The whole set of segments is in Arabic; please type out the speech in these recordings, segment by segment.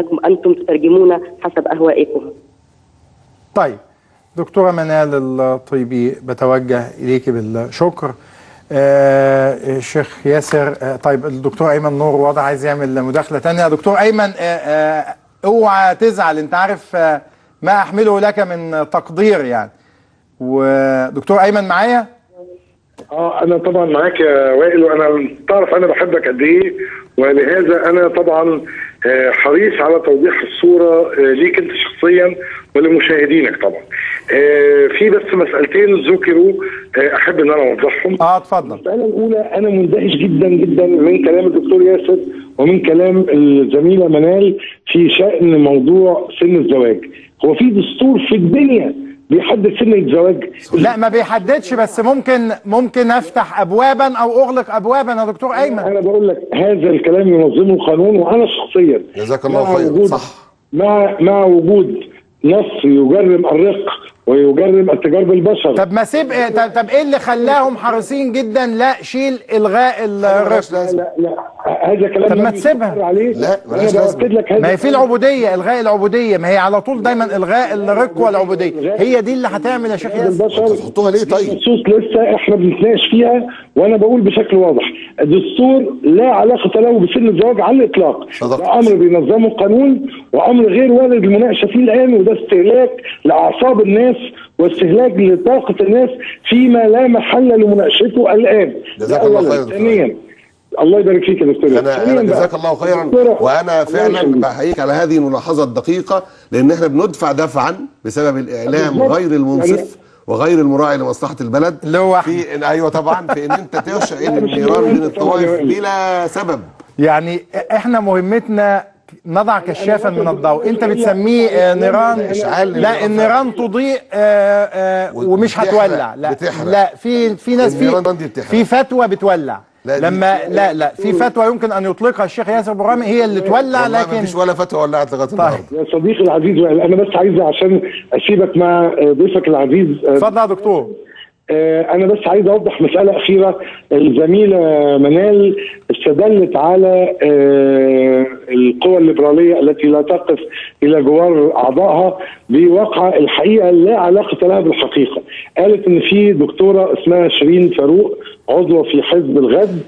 انكم انتم تترجمون حسب اهوائكم. طيب دكتورة منال الطيبي بتوجه إليك بالشكر. الشيخ ياسر. طيب الدكتور أيمن نور واضح عايز يعمل مداخلة تانية. دكتور أيمن اوعى تزعل، انت عارف ما أحمله لك من تقدير يعني. ودكتور أيمن معايا؟ انا طبعا معاك يا وائل، وانا تعرف انا بحبك قد ايه، ولهذا انا طبعا حريص على توضيح الصوره ليك انت شخصيا ولمشاهدينك طبعا. في بس مسألتين ذكروا احب ان انا اوضحهم. اتفضل. المسألة الاولى، انا مندهش جدا جدا من كلام الدكتور ياسر ومن كلام الزميله منال في شأن موضوع سن الزواج. هو في دستور في الدنيا بيحدد سن الزواج؟ لا ما بيحددش، بس ممكن افتح ابوابا او اغلق ابوابا يا دكتور ايمن. انا بقول لك هذا الكلام ينظمه القانون، وانا شخصيا جزاك الله خير صح مع وجود نص يجرم الرق ويجرم التجار بالبشر. طب ما سيب طب ايه اللي خلاهم حريصين جدا لا شيل الغاء الرق؟ لا هذا كلام طب ما تسيبها. عليه. لا مالهاش لازمه. ما هي في العبوديه، الغاء العبوديه، ما هي على طول دايما الغاء الرق والعبوديه، هي دي اللي هتعمل يا شيخ ياسر. تحطوها ليه طيب؟ النصوص لسه احنا بنتناقش فيها، وانا بقول بشكل واضح الدستور لا علاقه له بسن الزواج على الاطلاق. ده امر بينظمه القانون، وامر غير وارد المناقشه فيه الان، وده استهلاك لاعصاب الناس واستهلاك لطاقه الناس فيما لا محل لمناقشته الان. جزاك الله خيرا. ثانيا الله يبارك فيك يا دكتور. انا جزاك الله خيرا، وانا فعلا بحييك على هذه الملاحظه الدقيقه، لان احنا بندفع دفعا بسبب الاعلام غير المنصف وغير المراعي لمصلحه البلد. في ايوه طبعا في ان انت تشعل النيران بين الطوائف بلا سبب. يعني احنا مهمتنا نضع كشافا من الضوء، انت بتسميه نيران اشعال. لا النيران تضيء ومش هتولع. لا بتحرق. لا في ناس في فتوى بتولع. لما لا في فتوى يمكن ان يطلقها الشيخ ياسر برامي هي اللي تولع، لكن مفيش ولا فتوى ولعت لغايه النهارده. يا صديقي العزيز وائل، انا بس عايز عشان اسيبك مع ضيفك العزيز. اتفضل يا دكتور. انا بس عايز اوضح مساله اخيره. الزميله منال استدلت على القوى الليبراليه التي لا تقف الى جوار اعضائها بواقع الحقيقه لا علاقه لها بالحقيقه. قالت ان في دكتوره اسمها شيرين فاروق عضوه في حزب الغد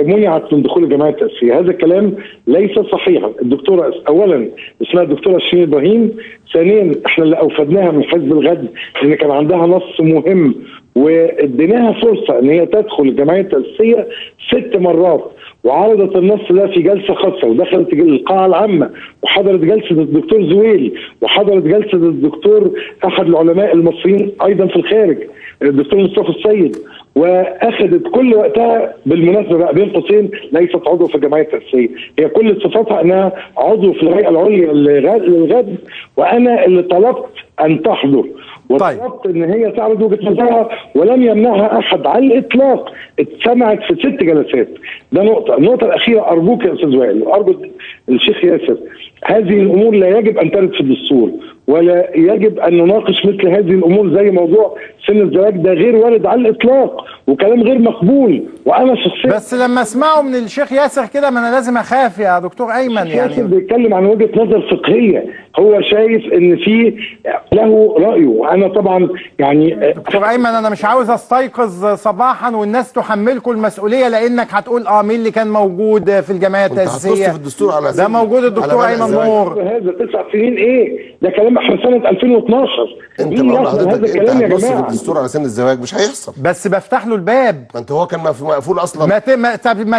منعت من دخول الجمعيه التاسيسيه. هذا الكلام ليس صحيحا. الدكتوره اولا اسمها الدكتوره شيرين ابراهيم، ثانيا احنا اللي اوفدناها من حزب الغد لان كان عندها نص مهم واديناها فرصه ان هي تدخل الجمعيه التاسيسيه 6 مرات، وعرضت النص ده في جلسه خاصه، ودخلت القاعه العامه، وحضرت جلسه الدكتور زويل، وحضرت جلسه الدكتور احد العلماء المصريين ايضا في الخارج الدكتور مصطفى السيد، واخذت كل وقتها. بالمناسبه بقى بين قوسين ليست عضو في الجمعيه التاسيسيه، هي كل صفاتها انها عضو في الهيئه العليا للغد، وانا اللي طلبت ان تحضر وطلبت ان هي تعرض وجهه نظرها، ولم يمنعها احد على الاطلاق. اتسمعت في 6 جلسات. ده نقطه. النقطه الاخيره ارجوك يا استاذ وائل وارجو الشيخ ياسر، هذه الامور لا يجب ان ترد في الدستور، ولا يجب ان نناقش مثل هذه الامور زي موضوع سن الزواج. ده غير وارد على الاطلاق وكلام غير مقبول. وانا شخصيا بس لما اسمعه من الشيخ ياسر كده ما انا لازم اخاف يا دكتور ايمن. يعني ياسر بيتكلم عن وجهه نظر فقهيه، هو شايف ان في له رايه، وانا طبعا يعني دكتور ايمن انا مش عاوز استيقظ صباحا والناس تحملكم المسؤوليه لانك هتقول مين اللي كان موجود في الجمعيه التاسيسيه. في الدستور على ده موجود الدكتور ايمن نور. هذا 9 سنين ايه؟ ده كلام احنا سنه 2012. انت بقول لحضرتك انت هتبص في الدستور على سن الزواج مش هيحصل. بس بفتح له الباب. ما انت هو كان مقفول اصلا.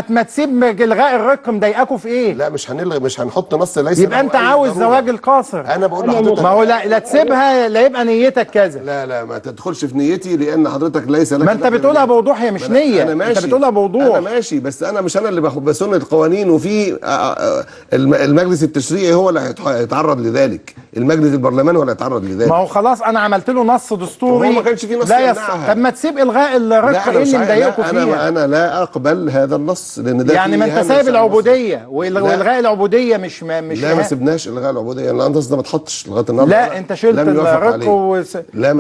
ما تسيب الغاء الرق مضايقاكوا في ايه؟ لا مش هنلغي، مش هنحط نص ليس. يبقى انت عاوز زواج القاصر. انا بقول لحضرتك ما هو لا تسيبها لا يبقى نيتك كذا. لا ما تدخلش في نيتي لان حضرتك ليس لك. ما انت بتقولها بوضوح، هي مش نيه. أنا ماشي. انت بتقولها بوضوح. انا ماشي، بس انا مش انا اللي بسن القوانين، وفي المجلس التشريعي هو اللي هيتعرض لذلك، المجلس البرلماني هو اللي هيتعرض لذلك. ما هو خلاص انا عملت له نص دستوري. هو ما كانش فيه نص طب ما تسيب الغاء الرق. ايه اللي مضايقكم فيها؟ انا لا اقبل هذا النص لان ده يعني ما انت سايب العبوديه والغاء العبوديه مش لا ما سيبناش الغاء العبوديه، النص ده ما اتحطش لغايه النهارده. لا انت شلت الرق لا